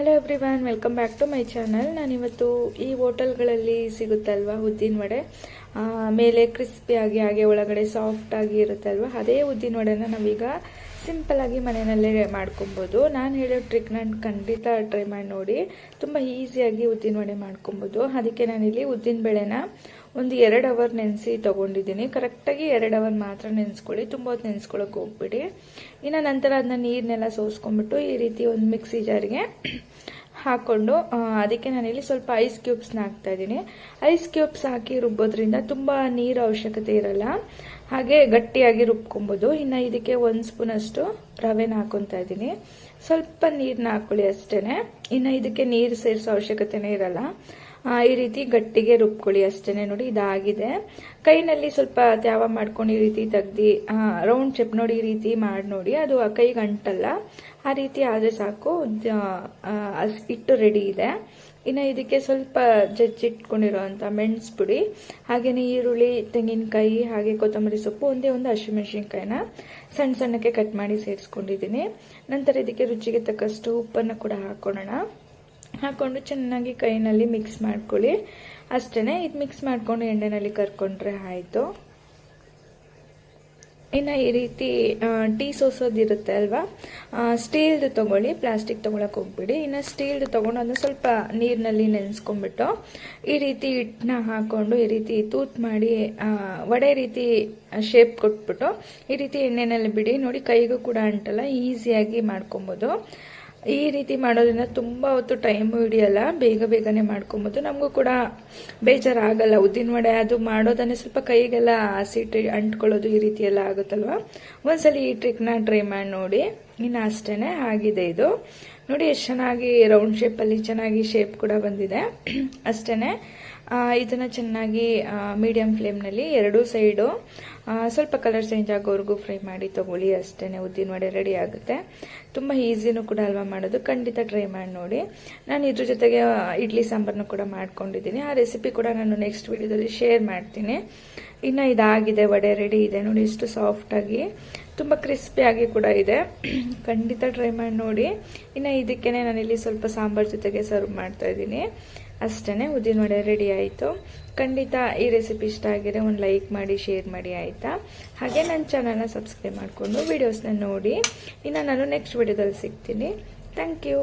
Hello everyone, welcome back to my channel. ನಾನಿವತ್ತು ಈ ಹೋಟೆಲ್ಗಳಲ್ಲಿ ಸಿಗುತ್ತಲ್ವ ಉದ್ದಿನ ವಡೆ, ಮೇಲೆ ಕ್ರಿಸ್ಪಿಯಾಗಿ ಹಾಗೆ ಒಳಗಡೆ ಸಾಫ್ಟಾಗಿ ಇರುತ್ತಲ್ವ, ಅದೇ ಉದ್ದಿನ ವಡೆನ ನಾವೀಗ ಸಿಂಪಲ್ಲಾಗಿ ಮನೆಯಲ್ಲೇ ಮಾಡ್ಕೊಬೋದು. ನಾನು ಹೇಳೋ ಟ್ರಿಕ್ನ ಖಂಡಿತ ಟ್ರೈ ಮಾಡಿ ನೋಡಿ. ತುಂಬ ಈಸಿಯಾಗಿ ಉದ್ದಿನ ವಡೆ ಮಾಡ್ಕೊಬೋದು. ಅದಕ್ಕೆ ನಾನಿಲ್ಲಿ ಉದ್ದಿನ ಬೇಳೆನ ಒಂದು 2 ಅವರ್ ನೆನೆಸಿ ತೊಗೊಂಡಿದ್ದೀನಿ. ಕರೆಕ್ಟಾಗಿ 2 ಅವರ್ ಮಾತ್ರ ನೆನೆಸ್ಕೊಳ್ಳಿ, ತುಂಬ ಹೊತ್ತು ನೆನೆಸ್ಕೊಳ್ಳೋಕೆ ಹೋಗ್ಬಿಡಿ. ಇನ್ನು ನಂತರ ಅದನ್ನ ನೀರನ್ನೆಲ್ಲ ಸೋಸ್ಕೊಂಡ್ಬಿಟ್ಟು ಈ ರೀತಿ ಒಂದು ಮಿಕ್ಸಿ ಜಾರ್ಗೆ ಹಾಕ್ಕೊಂಡು ಅದಕ್ಕೆ ನಾನಿಲ್ಲಿ ಸ್ವಲ್ಪ ಐಸ್ ಕ್ಯೂಬ್ಸ್ನ ಹಾಕ್ತಾ ಇದ್ದೀನಿ. ಐಸ್ ಕ್ಯೂಬ್ಸ್ ಹಾಕಿ ರುಬ್ಬೋದ್ರಿಂದ ತುಂಬ ನೀರು ಅವಶ್ಯಕತೆ ಇರಲ್ಲ, ಹಾಗೆ ಗಟ್ಟಿಯಾಗಿ ರುಬ್ಕೊಬೋದು. ಇನ್ನು ಇದಕ್ಕೆ 1 ಸ್ಪೂನ್ ಅಷ್ಟು ರವೆನ ಹಾಕೊತಾ ಇದ್ದೀನಿ. ಸ್ವಲ್ಪ ನೀರನ್ನ ಹಾಕೊಳ್ಳಿ ಅಷ್ಟೇ. ಇನ್ನು ಇದಕ್ಕೆ ನೀರು ಸೇರಿಸೋ ಅವಶ್ಯಕತೆನೇ ಇರಲ್ಲ. ಈ ರೀತಿ ಗಟ್ಟಿಗೆ ರುಬ್ಕೊಳ್ಳಿ ಅಷ್ಟೇ. ನೋಡಿ, ಇದಾಗಿದೆ. ಕೈನಲ್ಲಿ ಸ್ವಲ್ಪ ತ್ಯಾವ ಮಾಡ್ಕೊಂಡು ಈ ರೀತಿ ತೆಗ್ದು ರೌಂಡ್ ಶೇಪ್ ನೋಡಿ, ಈ ರೀತಿ ಮಾಡಿ ನೋಡಿ. ಅದು ಕೈಗೆ ಅಂಟಲ್ಲ, ಆ ರೀತಿ ಆದರೆ ಸಾಕು. ಹಿಟ್ಟು ರೆಡಿ ಇದೆ. ಇನ್ನು ಇದಕ್ಕೆ ಸ್ವಲ್ಪ ಜಜ್ಜಿಟ್ಕೊಂಡಿರೋಂಥ ಮೆಣಸು ಪುಡಿ, ಹಾಗೆಯೇ ಈರುಳ್ಳಿ, ತೆಂಗಿನಕಾಯಿ, ಹಾಗೆ ಕೊತ್ತಂಬರಿ ಸೊಪ್ಪು, ಒಂದೇ ಒಂದು ಹಸಿಮೆಣಸಿನ್ಕಾಯಿನ ಸಣ್ಣ ಸಣ್ಣಕ್ಕೆ ಕಟ್ ಮಾಡಿ ಸೇರಿಸ್ಕೊಂಡಿದ್ದೀನಿ. ನಂತರ ಇದಕ್ಕೆ ರುಚಿಗೆ ತಕ್ಕಷ್ಟು ಉಪ್ಪನ್ನು ಕೂಡ ಹಾಕೊಂಡು ಚೆನ್ನಾಗಿ ಕೈನಲ್ಲಿ ಮಿಕ್ಸ್ ಮಾಡ್ಕೊಳ್ಳಿ ಅಷ್ಟೇ. ಇದು ಮಿಕ್ಸ್ ಮಾಡ್ಕೊಂಡು ಎಣ್ಣೆನಲ್ಲಿ ಕರ್ಕೊಂಡ್ರೆ ಆಯಿತು. ಇನ್ನು ಈ ರೀತಿ ಟೀ ಸೋಸೋದಿರುತ್ತೆ ಅಲ್ವಾ, ಸ್ಟೀಲ್ದು ತೊಗೊಳ್ಳಿ, ಪ್ಲಾಸ್ಟಿಕ್ ತೊಗೊಳಕ್ಕೆ ಹೋಗ್ಬಿಡಿ. ಇನ್ನು ಸ್ಟೀಲ್ದು ತೊಗೊಂಡು ಅದನ್ನ ಸ್ವಲ್ಪ ನೀರಿನಲ್ಲಿ ನೆನೆಸ್ಕೊಂಡ್ಬಿಟ್ಟು ಈ ರೀತಿ ಹಿಟ್ಟನ್ನ ಹಾಕ್ಕೊಂಡು ಈ ರೀತಿ ತೂತ್ ಮಾಡಿ ವಡೆ ರೀತಿ ಶೇಪ್ ಕೊಟ್ಬಿಟ್ಟು ಈ ರೀತಿ ಎಣ್ಣೆನಲ್ಲಿ ಬಿಡಿ. ನೋಡಿ, ಕೈಗೂ ಕೂಡ ಅಂಟಲ್ಲ, ಈಸಿಯಾಗಿ ಮಾಡ್ಕೊಬೋದು. ಈ ರೀತಿ ಮಾಡೋದ್ರಿಂದ ತುಂಬ ಹೊತ್ತು ಟೈಮು ಹಿಡಿಯಲ್ಲ, ಬೇಗನೆ ಮಾಡ್ಕೊಬೋದು. ನಮಗೂ ಕೂಡ ಬೇಜಾರಾಗಲ್ಲ. ಉದ್ದಿನ ವಡೆ ಅದು ಮಾಡೋದನ್ನೇ ಸ್ವಲ್ಪ ಕೈಗೆಲ್ಲ ಹಸಿಟ್ಟು ಅಂಟ್ಕೊಳ್ಳೋದು ಈ ರೀತಿ ಎಲ್ಲ ಆಗುತ್ತಲ್ವ. ಒಂದ್ಸಲಿ ಈ ಟ್ರಿಕ್ನ ಟ್ರೈ ಮಾಡಿ ನೋಡಿ. ಇನ್ನು ಅಷ್ಟೇ ಆಗಿದೆ ಇದು. ನೋಡಿ ಎಷ್ಟು ಚೆನ್ನಾಗಿ ರೌಂಡ್ ಶೇಪಲ್ಲಿ ಚೆನ್ನಾಗಿ ಶೇಪ್ ಕೂಡ ಬಂದಿದೆ ಅಷ್ಟೇ. ಇದನ್ನು ಚೆನ್ನಾಗಿ ಮೀಡಿಯಂ ಫ್ಲೇಮ್ನಲ್ಲಿ 2 ಸೈಡು ಸ್ವಲ್ಪ ಕಲರ್ ಚೇಂಜ್ ಆಗೋವರೆಗೂ ಫ್ರೈ ಮಾಡಿ ತಗೊಳ್ಳಿ ಅಷ್ಟೇ. ಉದ್ದಿನ ವಡೆ ರೆಡಿ ಆಗುತ್ತೆ. ತುಂಬ ಈಸಿನೂ ಕೂಡ ಅಲ್ವಾ ಮಾಡೋದು. ಖಂಡಿತ ಟ್ರೈ ಮಾಡಿ ನೋಡಿ. ನಾನು ಇದ್ರ ಜೊತೆಗೆ ಇಡ್ಲಿ ಸಾಂಬಾರನ್ನು ಕೂಡ ಮಾಡ್ಕೊಂಡಿದ್ದೀನಿ. ಆ ರೆಸಿಪಿ ಕೂಡ ನಾನು ನೆಕ್ಸ್ಟ್ ವಿಡಿಯೋದಲ್ಲಿ ಶೇರ್ ಮಾಡ್ತೀನಿ. ಇನ್ನು ಇದಾಗಿದೆ, ವಡೆ ರೆಡಿ ಇದೆ. ನೋಡಿ ಎಷ್ಟು ಸಾಫ್ಟಾಗಿ, ತುಂಬ ಕ್ರಿಸ್ಪಿಯಾಗಿ ಕೂಡ ಇದೆ. ಖಂಡಿತ ಟ್ರೈ ಮಾಡಿ ನೋಡಿ. ಇನ್ನು ಇದಕ್ಕೆ ನಾನಿಲ್ಲಿ ಸ್ವಲ್ಪ ಸಾಂಬಾರ್ ಜೊತೆಗೆ ಸರ್ವ್ ಮಾಡ್ತಾ ಇದ್ದೀನಿ ಅಷ್ಟೇ. ಉದ್ದಿನ ವಡೆ ರೆಡಿ ಆಯಿತು. ಖಂಡಿತ ಈ ರೆಸಿಪಿ ಇಷ್ಟ ಆಗಿದೆ ಒಂದು ಲೈಕ್ ಮಾಡಿ, ಶೇರ್ ಮಾಡಿ ಆಯಿತಾ. ಹಾಗೆ ನನ್ನ ಚಾನಲ್ನ ಸಬ್ಸ್ಕ್ರೈಬ್ ಮಾಡಿಕೊಂಡು ವಿಡಿಯೋಸ್ನ ನೋಡಿ. ಇನ್ನು ನಾನು ನೆಕ್ಸ್ಟ್ ವಿಡಿಯೋದಲ್ಲಿ ಸಿಗ್ತೀನಿ. Thank you.